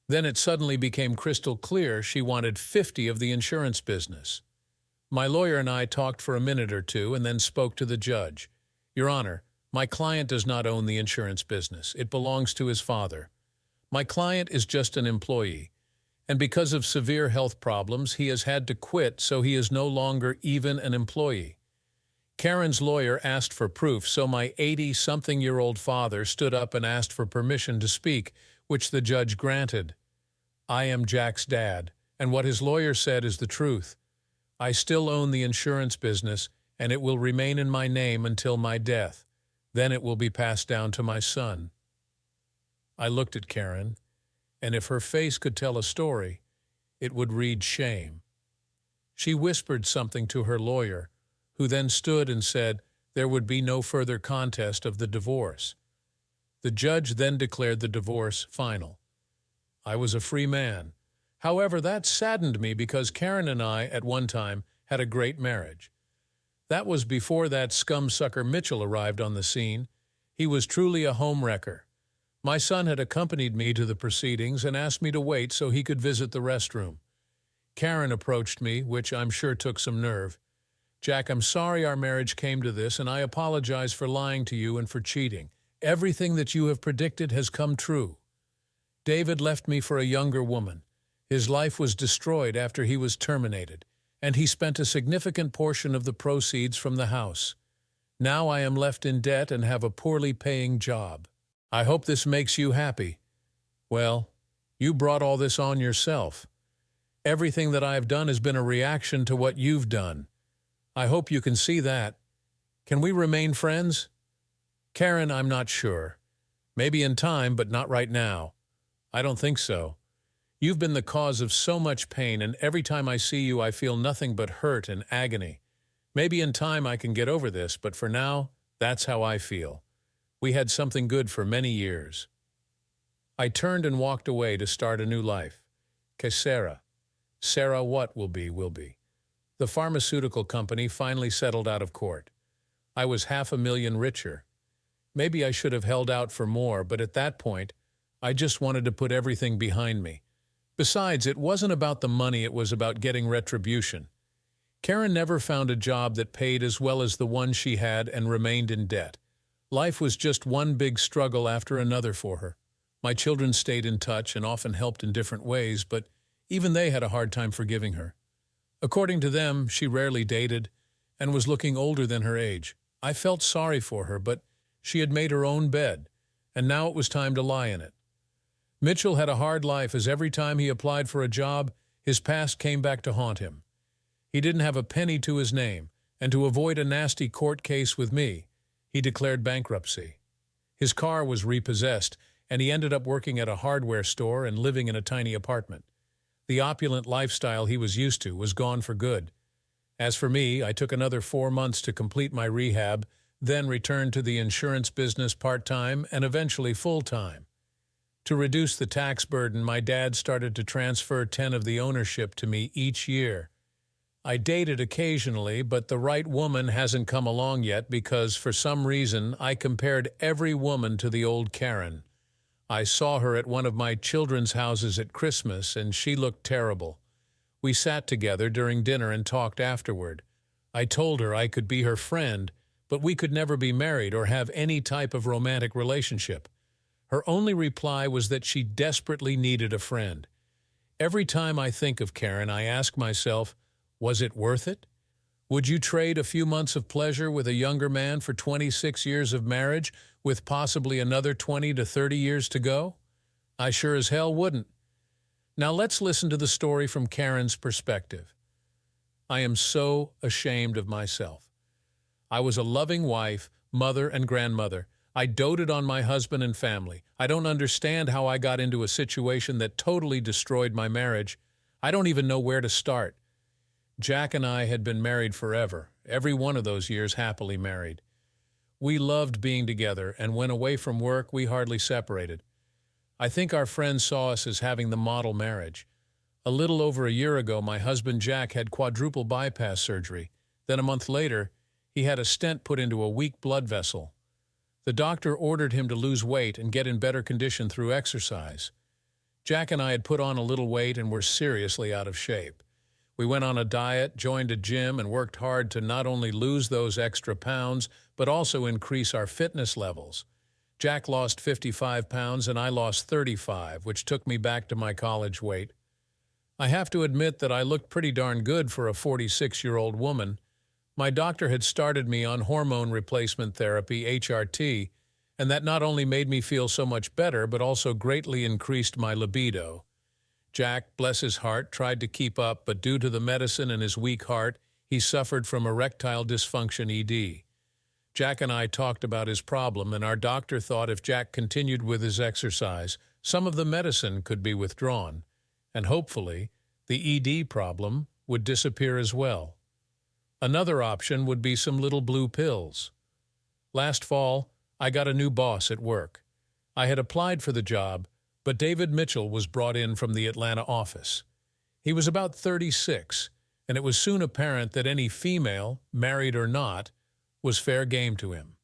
Then it suddenly became crystal clear she wanted 50 of the insurance business. My lawyer and I talked for a minute or two and then spoke to the judge. "Your Honor, my client does not own the insurance business. It belongs to his father. My client is just an employee, and because of severe health problems, he has had to quit, so he is no longer even an employee." Karen's lawyer asked for proof, so my 80-something-year-old father stood up and asked for permission to speak, which the judge granted. I am Jack's dad, and what his lawyer said is the truth. I still own the insurance business, and it will remain in my name until my death. Then it will be passed down to my son. I looked at Karen, and if her face could tell a story, it would read shame. She whispered something to her lawyer, who then stood and said there would be no further contest of the divorce. The judge then declared the divorce final. I was a free man. However, that saddened me because Karen and I, at one time, had a great marriage. That was before that scumsucker Mitchell arrived on the scene. He was truly a homewrecker. My son had accompanied me to the proceedings and asked me to wait so he could visit the restroom. Karen approached me, which I'm sure took some nerve. "Jack, I'm sorry our marriage came to this, and I apologize for lying to you and for cheating. Everything that you have predicted has come true. David left me for a younger woman. His life was destroyed after he was terminated, and he spent a significant portion of the proceeds from the house. Now I am left in debt and have a poorly paying job. I hope this makes you happy. Well, you brought all this on yourself. Everything that I have done has been a reaction to what you've done. I hope you can see that. Can we remain friends?" "Karen, I'm not sure. Maybe in time, but not right now. I don't think so. You've been the cause of so much pain, and every time I see you, I feel nothing but hurt and agony. Maybe in time I can get over this, but for now, that's how I feel. We had something good for many years." I turned and walked away to start a new life. Que sera? Sarah, what will be, will be. The pharmaceutical company finally settled out of court. I was $500,000 richer. Maybe I should have held out for more, but at that point, I just wanted to put everything behind me. Besides, it wasn't about the money, it was about getting retribution. Karen never found a job that paid as well as the one she had and remained in debt. Life was just one big struggle after another for her. My children stayed in touch and often helped in different ways, but even they had a hard time forgiving her. According to them, she rarely dated and was looking older than her age. I felt sorry for her, but she had made her own bed, and now it was time to lie in it. Mitchell had a hard life, as every time he applied for a job, his past came back to haunt him. He didn't have a penny to his name, and to avoid a nasty court case with me, he declared bankruptcy. His car was repossessed, and he ended up working at a hardware store and living in a tiny apartment. The opulent lifestyle he was used to was gone for good. As for me, I took another 4 months to complete my rehab, then returned to the insurance business part-time and eventually full-time. To reduce the tax burden, my dad started to transfer 10 of the ownership to me each year. I dated occasionally, but the right woman hasn't come along yet because, for some reason, I compared every woman to the old Karen. I saw her at one of my children's houses at Christmas, and she looked terrible. We sat together during dinner and talked afterward. I told her I could be her friend, but we could never be married or have any type of romantic relationship. Her only reply was that she desperately needed a friend. Every time I think of Karen, I ask myself, was it worth it? Would you trade a few months of pleasure with a younger man for 26 years of marriage, with possibly another 20 to 30 years to go? I sure as hell wouldn't. Now let's listen to the story from Karen's perspective. I am so ashamed of myself. I was a loving wife, mother, and grandmother. I doted on my husband and family. I don't understand how I got into a situation that totally destroyed my marriage. I don't even know where to start. Jack and I had been married forever, every one of those years happily married. We loved being together, and when away from work, we hardly separated. I think our friends saw us as having the model marriage. A little over a year ago, my husband Jack had quadruple bypass surgery. Then a month later, he had a stent put into a weak blood vessel. The doctor ordered him to lose weight and get in better condition through exercise. Jack and I had put on a little weight and were seriously out of shape. We went on a diet, joined a gym, and worked hard to not only lose those extra pounds, but also increase our fitness levels. Jack lost 55 pounds and I lost 35, which took me back to my college weight. I have to admit that I looked pretty darn good for a 46-year-old woman. My doctor had started me on hormone replacement therapy, HRT, and that not only made me feel so much better, but also greatly increased my libido. Jack, bless his heart, tried to keep up, but due to the medicine and his weak heart, he suffered from erectile dysfunction ED. Jack and I talked about his problem, and our doctor thought if Jack continued with his exercise, some of the medicine could be withdrawn, and hopefully the ED problem would disappear as well. Another option would be some little blue pills. Last fall, I got a new boss at work. I had applied for the job, but David Mitchell was brought in from the Atlanta office. He was about 36, and it was soon apparent that any female, married or not, was fair game to him.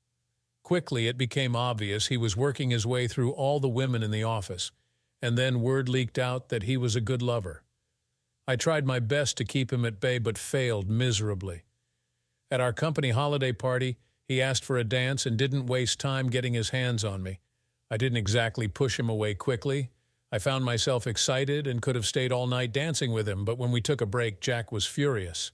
Quickly it became obvious he was working his way through all the women in the office, and then word leaked out that he was a good lover. I tried my best to keep him at bay, but failed miserably. At our company holiday party, he asked for a dance and didn't waste time getting his hands on me. I didn't exactly push him away quickly. I found myself excited and could have stayed all night dancing with him, but when we took a break, Jack was furious.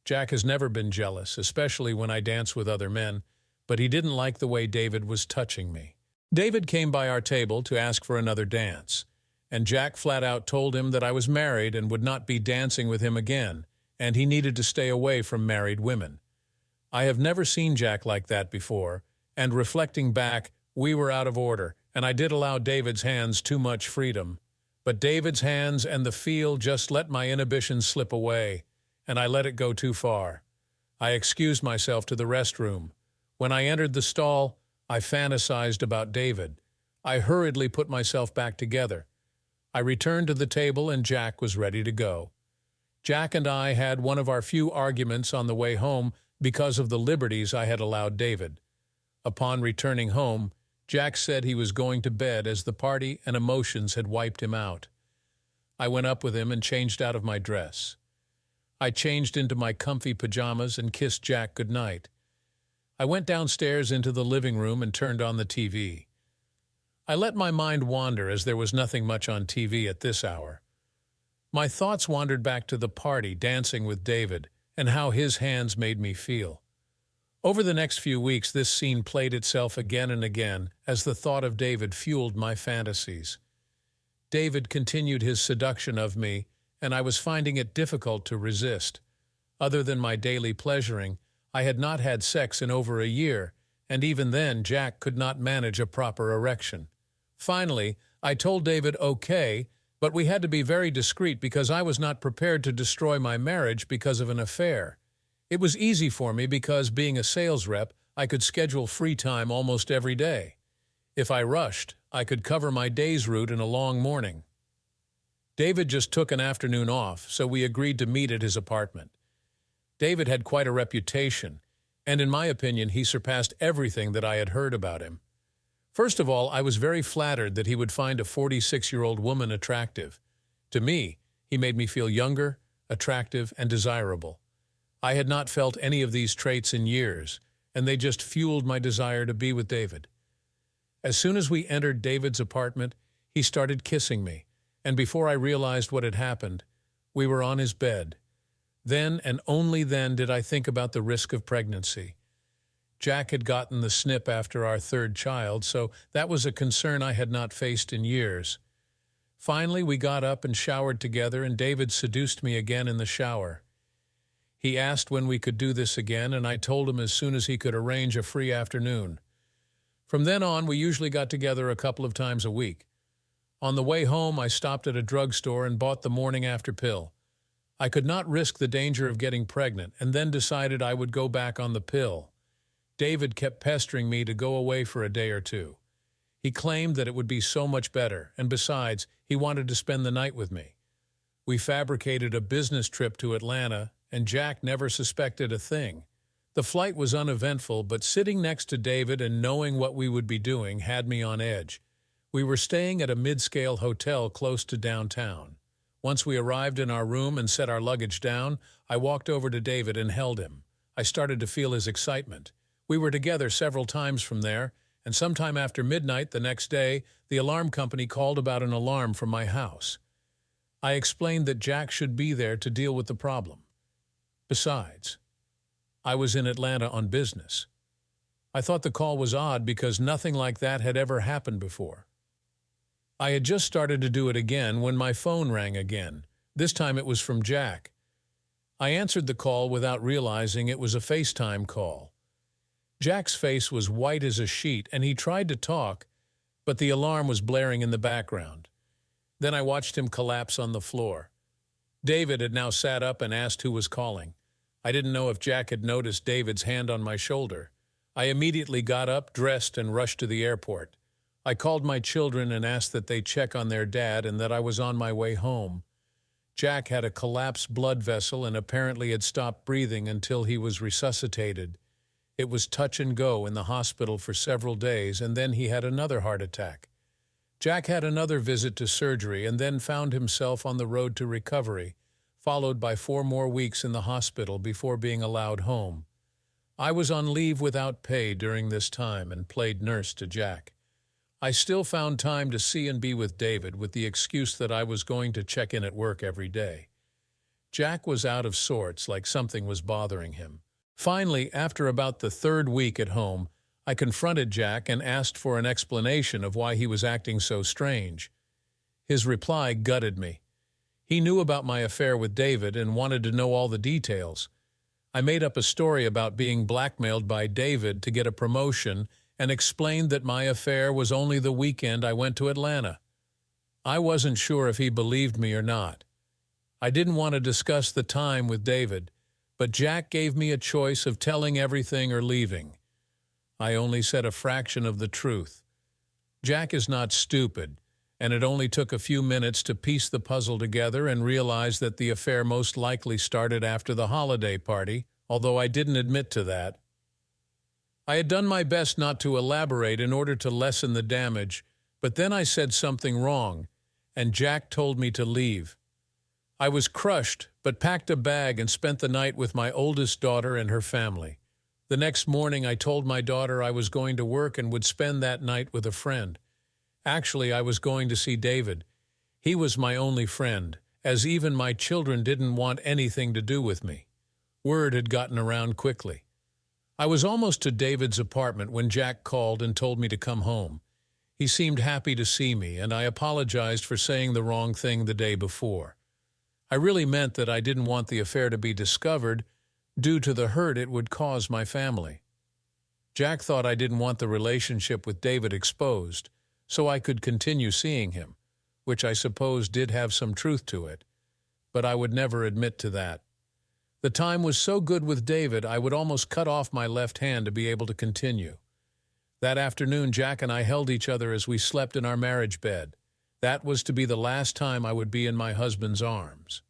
Jack has never been jealous, especially when I dance with other men, but he didn't like the way David was touching me. David came by our table to ask for another dance, and Jack flat out told him that I was married and would not be dancing with him again, and he needed to stay away from married women. I have never seen Jack like that before, and reflecting back, we were out of order, and I did allow David's hands too much freedom. But David's hands and the feel just let my inhibitions slip away, and I let it go too far. I excused myself to the restroom. When I entered the stall, I fantasized about David. I hurriedly put myself back together. I returned to the table and Jack was ready to go. Jack and I had one of our few arguments on the way home because of the liberties I had allowed David. Upon returning home, Jack said he was going to bed as the party and emotions had wiped him out. I went up with him and changed out of my dress. I changed into my comfy pajamas and kissed Jack goodnight. I went downstairs into the living room and turned on the TV. I let my mind wander as there was nothing much on TV at this hour. My thoughts wandered back to the party, dancing with David, and how his hands made me feel. Over the next few weeks, this scene played itself again and again as the thought of David fueled my fantasies. David continued his seduction of me, and I was finding it difficult to resist. Other than my daily pleasuring, I had not had sex in over a year, and even then Jack could not manage a proper erection. Finally, I told David okay, but we had to be very discreet because I was not prepared to destroy my marriage because of an affair. It was easy for me because, being a sales rep, I could schedule free time almost every day. If I rushed, I could cover my day's route in a long morning. David just took an afternoon off, so we agreed to meet at his apartment. David had quite a reputation, and in my opinion, he surpassed everything that I had heard about him. First of all, I was very flattered that he would find a 46-year-old woman attractive. To me, he made me feel younger, attractive, and desirable. I had not felt any of these traits in years, and they just fueled my desire to be with David. As soon as we entered David's apartment, he started kissing me, and before I realized what had happened, we were on his bed. Then and only then did I think about the risk of pregnancy. Jack had gotten the snip after our third child, so that was a concern I had not faced in years. Finally, we got up and showered together, and David seduced me again in the shower. He asked when we could do this again, and I told him as soon as he could arrange a free afternoon. From then on, we usually got together a couple of times a week. On the way home, I stopped at a drugstore and bought the morning after pill. I could not risk the danger of getting pregnant, and then decided I would go back on the pill. David kept pestering me to go away for a day or two. He claimed that it would be so much better, and besides, he wanted to spend the night with me. We fabricated a business trip to Atlanta, and Jack never suspected a thing. The flight was uneventful, but sitting next to David and knowing what we would be doing had me on edge. We were staying at a mid-scale hotel close to downtown. Once we arrived in our room and set our luggage down, I walked over to David and held him. I started to feel his excitement. We were together several times from there, and sometime after midnight the next day, the alarm company called about an alarm from my house. I explained that Jack should be there to deal with the problem. Besides, I was in Atlanta on business. I thought the call was odd because nothing like that had ever happened before. I had just started to do it again when my phone rang again. This time it was from Jack. I answered the call without realizing it was a FaceTime call. Jack's face was white as a sheet, and he tried to talk, but the alarm was blaring in the background. Then I watched him collapse on the floor. David had now sat up and asked who was calling. I didn't know if Jack had noticed David's hand on my shoulder. I immediately got up, dressed, and rushed to the airport. I called my children and asked that they check on their dad and that I was on my way home. Jack had a collapsed blood vessel and apparently had stopped breathing until he was resuscitated. It was touch and go in the hospital for several days, and then he had another heart attack. Jack had another visit to surgery and then found himself on the road to recovery, followed by 4 more weeks in the hospital before being allowed home. I was on leave without pay during this time and played nurse to Jack. I still found time to see and be with David with the excuse that I was going to check in at work every day. Jack was out of sorts, like something was bothering him. Finally, after about the 3rd week at home, I confronted Jack and asked for an explanation of why he was acting so strange. His reply gutted me. He knew about my affair with David and wanted to know all the details. I made up a story about being blackmailed by David to get a promotion and explained that my affair was only the weekend I went to Atlanta. I wasn't sure if he believed me or not. I didn't want to discuss the time with David, but Jack gave me a choice of telling everything or leaving. I only said a fraction of the truth. Jack is not stupid, and it only took a few minutes to piece the puzzle together and realize that the affair most likely started after the holiday party, although I didn't admit to that. I had done my best not to elaborate in order to lessen the damage, but then I said something wrong, and Jack told me to leave. I was crushed, but packed a bag and spent the night with my oldest daughter and her family. The next morning, I told my daughter I was going to work and would spend that night with a friend. Actually, I was going to see David. He was my only friend, as even my children didn't want anything to do with me. Word had gotten around quickly. I was almost to David's apartment when Jack called and told me to come home. He seemed happy to see me, and I apologized for saying the wrong thing the day before. I really meant that I didn't want the affair to be discovered due to the hurt it would cause my family. Jack thought I didn't want the relationship with David exposed, so I could continue seeing him, which I suppose did have some truth to it, but I would never admit to that. The time was so good with David, I would almost cut off my left hand to be able to continue. That afternoon, Jack and I held each other as we slept in our marriage bed. That was to be the last time I would be in my husband's arms.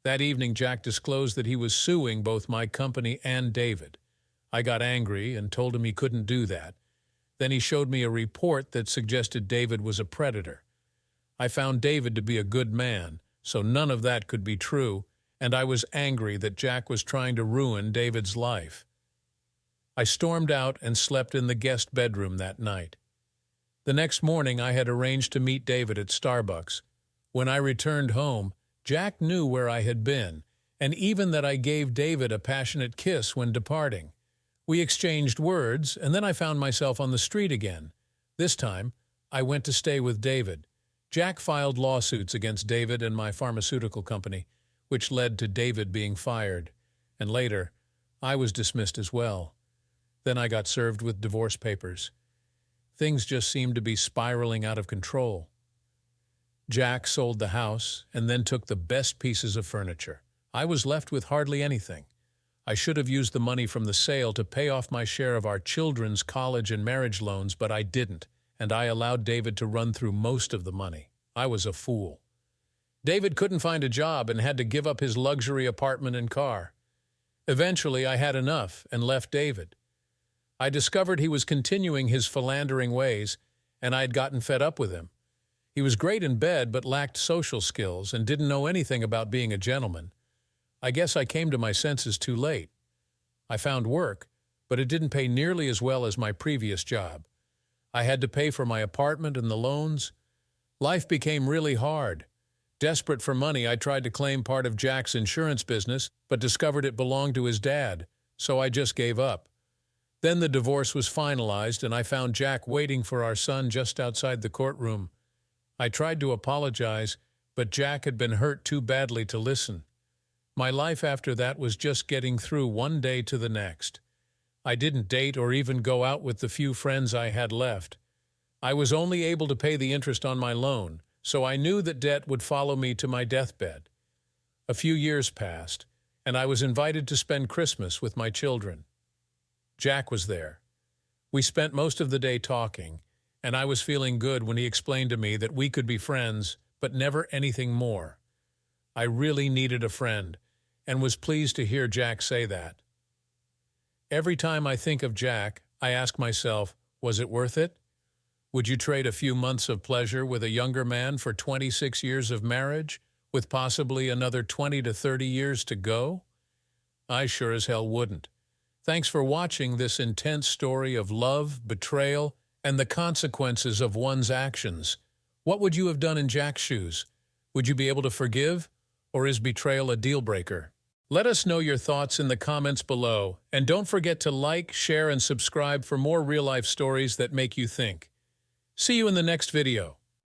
That evening, Jack disclosed that he was suing both my company and David. I got angry and told him he couldn't do that. Then he showed me a report that suggested David was a predator. I found David to be a good man, so none of that could be true, and I was angry that Jack was trying to ruin David's life. I stormed out and slept in the guest bedroom that night. The next morning, I had arranged to meet David at Starbucks. When I returned home, Jack knew where I had been, and even that I gave David a passionate kiss when departing. We exchanged words, and then I found myself on the street again. This time, I went to stay with David. Jack filed lawsuits against David and my pharmaceutical company, which led to David being fired, and later, I was dismissed as well. Then I got served with divorce papers. Things just seemed to be spiraling out of control. Jack sold the house and then took the best pieces of furniture. I was left with hardly anything. I should have used the money from the sale to pay off my share of our children's college and marriage loans, but I didn't, and I allowed David to run through most of the money. I was a fool. David couldn't find a job and had to give up his luxury apartment and car. Eventually, I had enough and left David. I discovered he was continuing his philandering ways, and I had gotten fed up with him. He was great in bed but lacked social skills and didn't know anything about being a gentleman. I guess I came to my senses too late. I found work, but it didn't pay nearly as well as my previous job. I had to pay for my apartment and the loans. Life became really hard. Desperate for money, I tried to claim part of Jack's insurance business, but discovered it belonged to his dad, so I just gave up. Then the divorce was finalized, and I found Jack waiting for our son just outside the courtroom. I tried to apologize, but Jack had been hurt too badly to listen. My life after that was just getting through one day to the next. I didn't date or even go out with the few friends I had left. I was only able to pay the interest on my loan, so I knew that debt would follow me to my deathbed. A few years passed, and I was invited to spend Christmas with my children. Jack was there. We spent most of the day talking, and I was feeling good when he explained to me that we could be friends, but never anything more. I really needed a friend, and was pleased to hear Jack say that. Every time I think of Jack, I ask myself, was it worth it? Would you trade a few months of pleasure with a younger man for 26 years of marriage, with possibly another 20 to 30 years to go? I sure as hell wouldn't. Thanks for watching this intense story of love, betrayal, and the consequences of one's actions. What would you have done in Jack's shoes? Would you be able to forgive, or is betrayal a deal breaker? Let us know your thoughts in the comments below, and don't forget to like, share, and subscribe for more real-life stories that make you think. See you in the next video.